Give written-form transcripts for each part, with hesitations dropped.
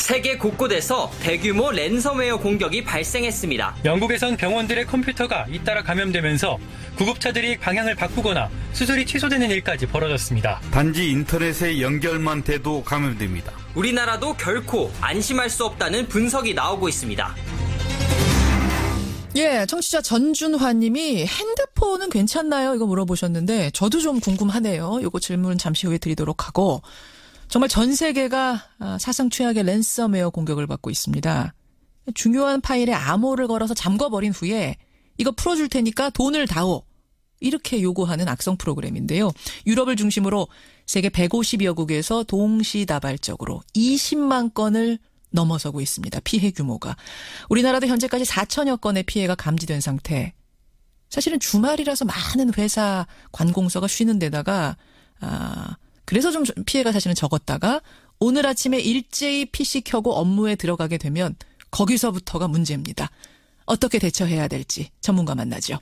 세계 곳곳에서 대규모 랜섬웨어 공격이 발생했습니다. 영국에선 병원들의 컴퓨터가 잇따라 감염되면서 구급차들이 방향을 바꾸거나 수술이 취소되는 일까지 벌어졌습니다. 단지 인터넷에 연결만 돼도 감염됩니다. 우리나라도 결코 안심할 수 없다는 분석이 나오고 있습니다. 예, 청취자 전준화님이 핸드폰은 괜찮나요? 이거 물어보셨는데 저도 좀 궁금하네요. 이거 질문 잠시 후에 드리도록 하고 정말 전 세계가 사상 최악의 랜섬웨어 공격을 받고 있습니다. 중요한 파일에 암호를 걸어서 잠궈버린 후에 이거 풀어줄 테니까 돈을 다오. 이렇게 요구하는 악성 프로그램인데요. 유럽을 중심으로 세계 150여 국에서 동시다발적으로 20만 건을 넘어서고 있습니다. 피해 규모가. 우리나라도 현재까지 4천여 건의 피해가 감지된 상태. 사실은 주말이라서 많은 회사 관공서가 쉬는 데다가 그래서 좀 피해가 사실은 적었다가 오늘 아침에 일제히 PC 켜고 업무에 들어가게 되면 거기서부터가 문제입니다. 어떻게 대처해야 될지 전문가 만나죠.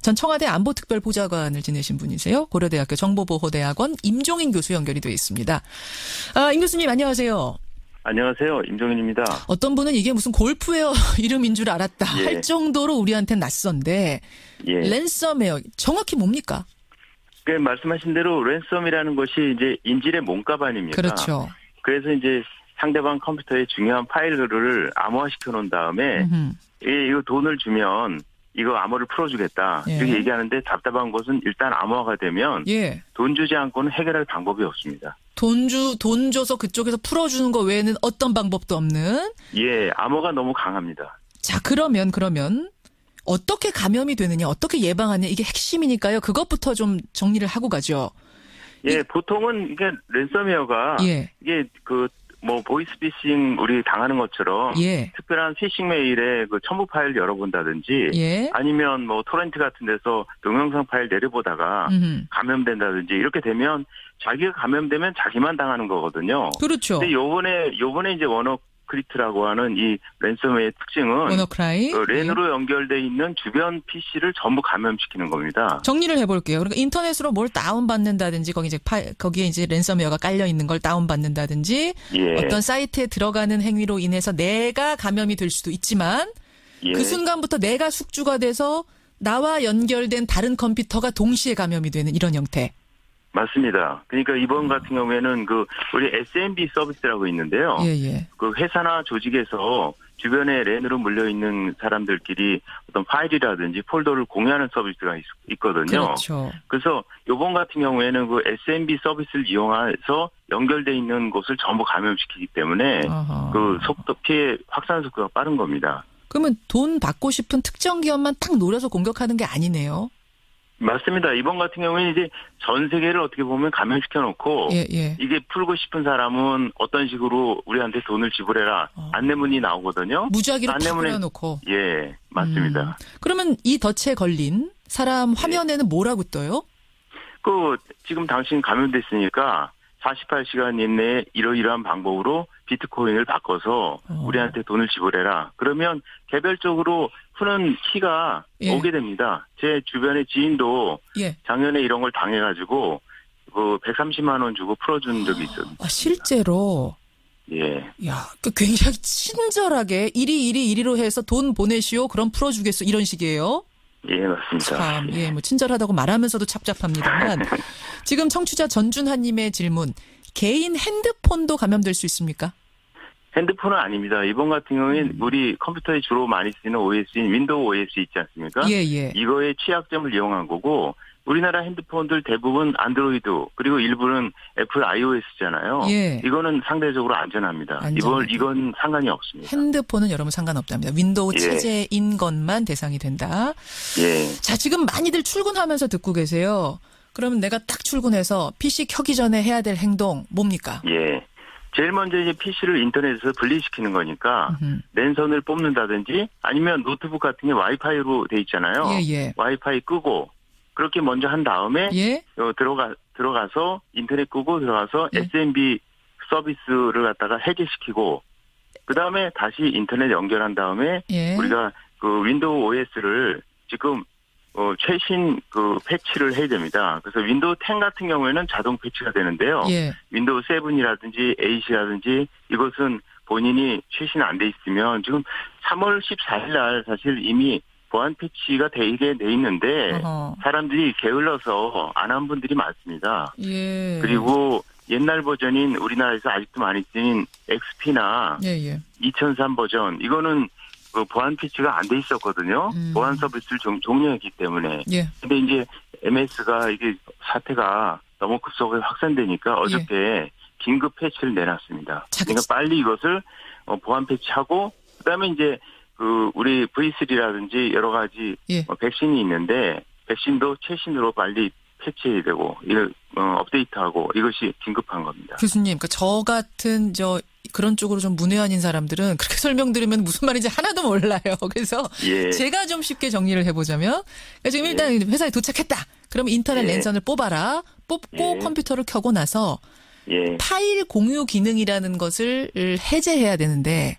전 청와대 안보특별보좌관을 지내신 분이세요. 고려대학교 정보보호대학원 임종인 교수 연결이 되어 있습니다. 임 교수님 안녕하세요. 안녕하세요. 임종인입니다. 어떤 분은 이게 무슨 골프웨어 이름인 줄 알았다 할 정도로 우리한테는 낯선데 랜섬웨어 정확히 뭡니까? 그 말씀하신 대로 랜섬이라는 것이 이제 인질의 몸가반입니다. 그렇죠. 그래서 이제 상대방 컴퓨터에 중요한 파일들을 암호화시켜 놓은 다음에 이거 돈을 주면 이거 암호를 풀어주겠다 이렇게 얘기하는데 답답한 것은 일단 암호화가 되면 돈 주지 않고는 해결할 방법이 없습니다. 돈 줘서 그쪽에서 풀어주는 거 외에는 어떤 방법도 없는? 예, 암호가 너무 강합니다. 자, 그러면 어떻게 감염이 되느냐, 어떻게 예방하느냐 이게 핵심이니까요. 그것부터 좀 정리를 하고 가죠. 예, 보통은 이게 랜섬웨어가 이게 보이스피싱 우리 당하는 것처럼 특별한 피싱 메일에 그 첨부 파일 열어본다든지 아니면 토렌트 같은 데서 동영상 파일 내려보다가 감염된다든지 이렇게 되면 자기가 감염되면 자기만 당하는 거거든요. 그렇죠. 근데 요번에 이제 워너크리트라고 하는 이 랜섬웨어의 특징은 랜으로 연결돼 있는 주변 PC를 전부 감염시키는 겁니다. 정리를 해볼게요. 그러니까 인터넷으로 뭘 다운받는다든지 거기에 이제 랜섬웨어가 깔려 있는 걸 다운받는다든지 어떤 사이트에 들어가는 행위로 인해서 내가 감염이 될 수도 있지만 그 순간부터 내가 숙주가 돼서 나와 연결된 다른 컴퓨터가 동시에 감염이 되는 이런 형태. 맞습니다. 그러니까 이번 같은 경우에는 우리 SMB 서비스라고 있는데요. 그 회사나 조직에서 주변에 랜으로 물려 있는 사람들끼리 어떤 파일이라든지 폴더를 공유하는 서비스가 있거든요. 그렇죠. 그래서 이번 같은 경우에는 그 SMB 서비스를 이용해서 연결돼 있는 곳을 전부 감염시키기 때문에 그 피해 확산 속도가 빠른 겁니다. 그러면 돈 받고 싶은 특정 기업만 딱 노려서 공격하는 게 아니네요. 맞습니다. 이번 같은 경우에는 이제 전 세계를 어떻게 보면 감염시켜놓고 이게 풀고 싶은 사람은 어떤 식으로 우리한테 돈을 지불해라 안내문이 나오거든요. 무작위로 탁 뿌려놓고. 예, 맞습니다. 그러면 이 덫에 걸린 사람 화면에는 뭐라고 떠요? 지금 당신 감염됐으니까 48시간 이내에 이러이러한 방법으로 비트코인을 바꿔서 우리한테 돈을 지불해라. 그러면 개별적으로 푸는 키가 오게 됩니다. 제 주변의 지인도 작년에 이런 걸 당해가지고 130만 원 주고 풀어준 적이 있어요. 실제로? 야, 굉장히 친절하게 이리로 해서 돈 보내시오. 그럼 풀어주겠어. 이런 식이에요? 예, 맞습니다. 참, 친절하다고 말하면서도 착잡합니다만 지금 청취자 전준하님의 질문. 개인 핸드폰도 감염될 수 있습니까? 핸드폰은 아닙니다. 이번 같은 경우에는 우리 컴퓨터에 주로 많이 쓰이는 OS인 윈도우 OS 있지 않습니까? 이거의 취약점을 이용한 거고 우리나라 핸드폰들 대부분 안드로이드 그리고 일부는 애플 iOS잖아요. 이거는 상대적으로 안전합니다. 이건 상관이 없습니다. 핸드폰은 여러분 상관없답니다. 윈도우 체제인 것만 대상이 된다. 자, 지금 많이들 출근하면서 듣고 계세요. 그러면 내가 딱 출근해서 PC 켜기 전에 해야 될 행동 뭡니까? 제일 먼저 이제 PC를 인터넷에서 분리시키는 거니까 랜선을 뽑는다든지 아니면 노트북 같은 게 와이파이로 돼 있잖아요. 와이파이 끄고 그렇게 먼저 한 다음에 들어가서 인터넷 끄고 들어가서 SMB 서비스를 갖다가 해제시키고 그다음에 다시 인터넷 연결한 다음에 우리가 윈도우 OS를 지금 최신 패치를 해야 됩니다. 그래서 윈도우 10 같은 경우에는 자동 패치가 되는데요. 윈도우 7이라든지 8이라든지 이것은 본인이 최신 안 돼 있으면 지금 3월 14일 날 사실 이미 보안 패치가 되게 돼 있는데 사람들이 게을러서 안 한 분들이 많습니다. 예. 그리고 옛날 버전인 우리나라에서 아직도 많이 쓰인 XP나 2003 버전 이거는 그 보안 패치가 안 돼 있었거든요. 보안 서비스를 종료했기 때문에. 근데 이제 MS가 이게 사태가 너무 급속하게 확산되니까 어저께 긴급 패치를 내놨습니다. 그러니까 빨리 이것을 보안 패치하고 그다음에 이제 그 우리 V3라든지 여러 가지 백신이 있는데 백신도 최신으로 빨리 패치해야 되고 이걸 업데이트하고 이것이 긴급한 겁니다. 교수님, 그러니까 저 같은 그런 쪽으로 좀 문외한인 사람들은 그렇게 설명 들으면 무슨 말인지 하나도 몰라요. 그래서 제가 좀 쉽게 정리를 해보자면 그러니까 지금 일단 회사에 도착했다. 그러면 인터넷 랜선을 뽑아라. 뽑고 컴퓨터를 켜고 나서 파일 공유 기능이라는 것을 해제해야 되는데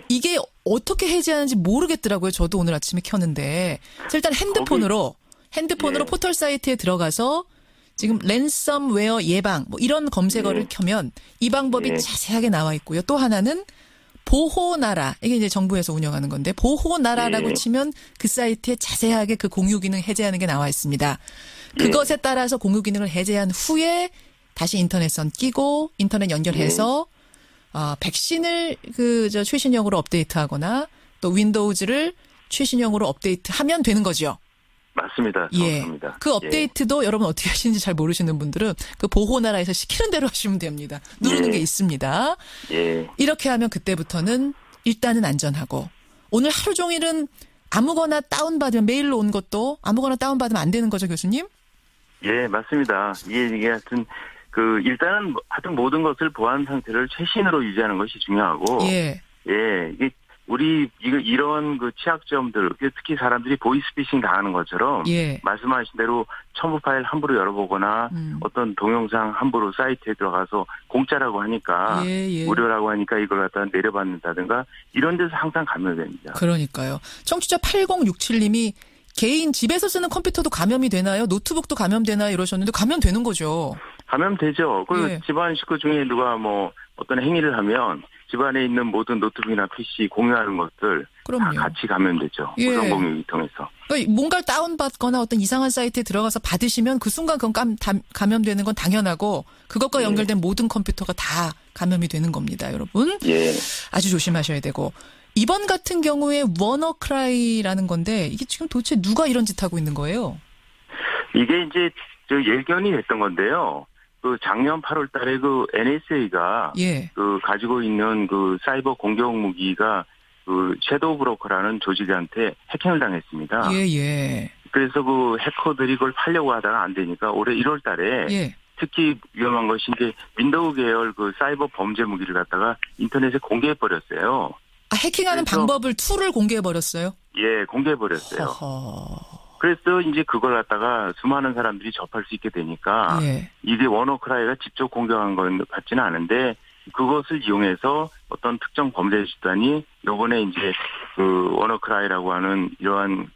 이게 어떻게 해제하는지 모르겠더라고요. 저도 오늘 아침에 켰는데 일단 핸드폰으로 포털 사이트에 들어가서 지금 랜섬웨어 예방 뭐 이런 검색어를 켜면 이 방법이 자세하게 나와 있고요. 또 하나는 보호나라 이게 이제 정부에서 운영하는 건데 보호나라라고 치면 그 사이트에 자세하게 그 공유 기능 해제하는 게 나와 있습니다. 그것에 따라서 공유 기능을 해제한 후에 다시 인터넷선 끼고 인터넷 연결해서 백신을 최신형으로 업데이트하거나 또 윈도우즈를 최신형으로 업데이트하면 되는 거죠. 맞습니다. 정확합니다. 그 업데이트도 여러분 어떻게 하시는지 잘 모르시는 분들은 그 보호나라에서 시키는 대로 하시면 됩니다. 누르는 게 있습니다. 이렇게 하면 그때부터는 일단은 안전하고 오늘 하루 종일은 아무거나 다운받으면 메일로 온 것도 아무거나 다운받으면 안 되는 거죠, 교수님? 예, 맞습니다. 이게 하여튼 일단은 하여튼 모든 것을 보안 상태를 최신으로 유지하는 것이 중요하고 이게 이런 취약점들, 특히 사람들이 보이스피싱 당하는 것처럼, 말씀하신 대로 첨부 파일 함부로 열어보거나, 어떤 동영상 함부로 사이트에 들어가서 공짜라고 하니까, 무료라고 하니까 이걸 갖다 내려받는다든가, 이런 데서 항상 감염됩니다. 그러니까요. 청취자 8067님이 개인 집에서 쓰는 컴퓨터도 감염이 되나요? 노트북도 감염되나요? 이러셨는데, 감염되는 거죠. 감염되죠. 집안 식구 중에 누가 어떤 행위를 하면, 집안에 있는 모든 노트북이나 PC 공유하는 것들 다 같이 감염되죠. 우선 공유기 통해서. 그러니까 뭔가를 다운받거나 어떤 이상한 사이트에 들어가서 받으시면 그 순간 그건 감염되는 건 당연하고 그것과 연결된 모든 컴퓨터가 다 감염이 되는 겁니다, 여러분. 아주 조심하셔야 되고. 이번 같은 경우에 워너크라이라는 건데 이게 지금 도대체 누가 이런 짓 하고 있는 거예요? 이게 이제 예견이 됐던 건데요. 작년 8월 달에 NSA가 가지고 있는 사이버 공격 무기가 섀도우 브로커라는 조직한테 해킹을 당했습니다. 그래서 해커들이 그걸 팔려고 하다가 안 되니까 올해 1월 달에 특히 위험한 것이 이제 윈도우 계열 사이버 범죄 무기를 갖다가 인터넷에 공개해 버렸어요. 해킹하는 방법을 툴을 공개해 버렸어요? 공개해 버렸어요. 그래서 이제 그걸 갖다가 수많은 사람들이 접할 수 있게 되니까 이게 워너크라이가 직접 공격한 건 같지는 않은데 그것을 이용해서 어떤 특정 범죄 집단이 요번에 이제 워너크라이라고 하는 이러한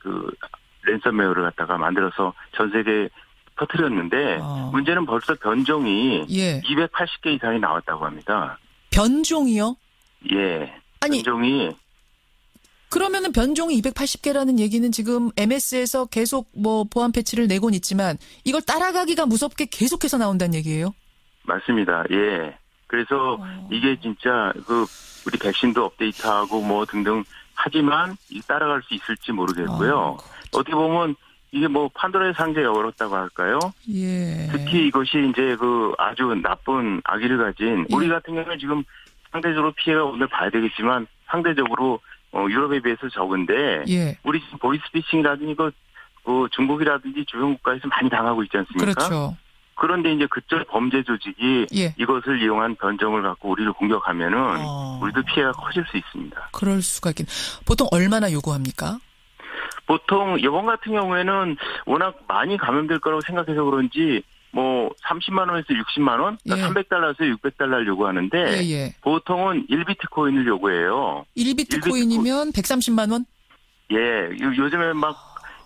랜섬웨어를 갖다가 만들어서 전 세계에 퍼뜨렸는데 문제는 벌써 변종이 280개 이상이 나왔다고 합니다. 변종이요? 아니, 변종이 그러면은 변종이 280개라는 얘기는 지금 MS에서 계속 보안 패치를 내곤 있지만 이걸 따라가기가 무섭게 계속해서 나온다는 얘기예요? 맞습니다. 그래서 이게 진짜 우리 백신도 업데이트하고 등등 하지만 따라갈 수 있을지 모르겠고요. 어떻게 보면 이게 판도라의 상자에 열었다고 할까요? 특히 이것이 이제 아주 나쁜 악의를 가진 우리 같은 경우는 지금 상대적으로 피해가 오늘 봐야 되겠지만 상대적으로 유럽에 비해서 적은데 우리 지금 보이스피싱이라든지 중국이라든지 주변 국가에서 많이 당하고 있지 않습니까? 그렇죠. 그런데 이제 그쪽 범죄 조직이 이것을 이용한 변종을 갖고 우리를 공격하면은 우리도 피해가 커질 수 있습니다. 그럴 수가 있긴. 보통 얼마나 요구합니까? 보통 이번 같은 경우에는 워낙 많이 감염될 거라고 생각해서 그런지 30만 원에서 60만 원, 그러니까 300달러에서 600달러를 요구하는데 보통은 1비트코인을 요구해요. 1비트코인이면 130만 원? 요즘에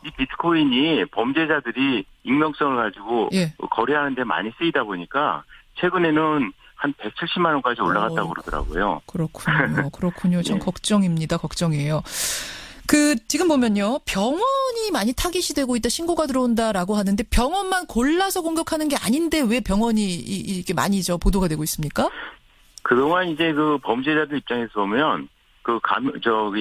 이 비트코인이 범죄자들이 익명성을 가지고 거래하는 데 많이 쓰이다 보니까 최근에는 한 170만 원까지 올라갔다고 그러더라고요. 그렇군요. 전 네. 걱정이에요. 지금 보면요. 병원이 많이 타깃이 되고 있다, 신고가 들어온다라고 하는데 병원만 골라서 공격하는 게 아닌데 왜 병원이 이렇게 많이 보도가 되고 있습니까? 그동안 이제 범죄자들 입장에서 보면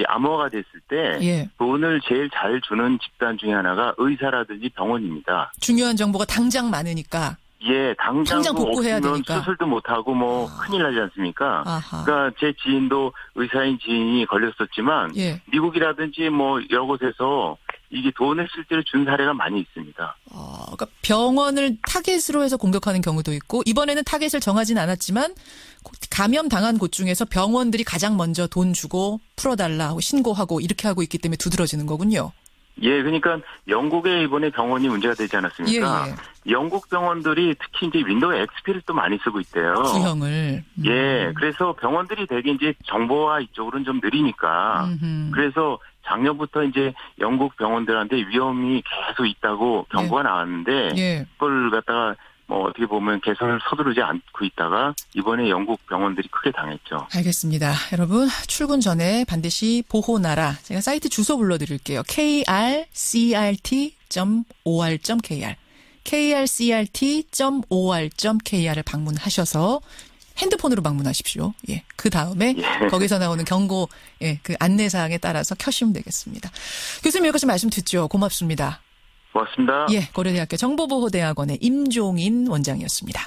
암호화가 됐을 때 돈을 제일 잘 주는 집단 중에 하나가 의사라든지 병원입니다. 중요한 정보가 당장 많으니까. 예, 당장 복구해야 없으면 되니까. 수술도 못하고 큰일 나지 않습니까? 아하. 그러니까 제 지인도 의사인 지인이 걸렸었지만 미국이라든지 여러 곳에서 이게 돈을 실제로 준 사례가 많이 있습니다. 그러니까 병원을 타겟으로 해서 공격하는 경우도 있고 이번에는 타겟을 정하진 않았지만 감염 당한 곳 중에서 병원들이 가장 먼저 돈 주고 풀어달라 하고 신고하고 이렇게 하고 있기 때문에 두드러지는 거군요. 예, 그러니까 영국의 이번에 병원이 문제가 되지 않았습니까? 영국 병원들이 특히 이제 윈도우 XP를 또 많이 쓰고 있대요. 구형을. 예, 그래서 병원들이 되게 이제 정보화 이쪽으로는 좀 느리니까. 그래서 작년부터 이제 영국 병원들한테 위험이 계속 있다고 경고가 나왔는데 그걸 갖다가 어떻게 보면 개선을 서두르지 않고 있다가 이번에 영국 병원들이 크게 당했죠. 알겠습니다. 여러분 출근 전에 반드시 보호나라 제가 사이트 주소 불러드릴게요. krcrt.or.kr krcrt.or.kr을 방문하셔서 핸드폰으로 방문하십시오. 예. 그 다음에 거기서 나오는 경고 그 안내사항에 따라서 켜시면 되겠습니다. 교수님 여기까지 말씀 듣죠. 고맙습니다. 고맙습니다. 고려대학교 정보보호대학원의 임종인 원장이었습니다.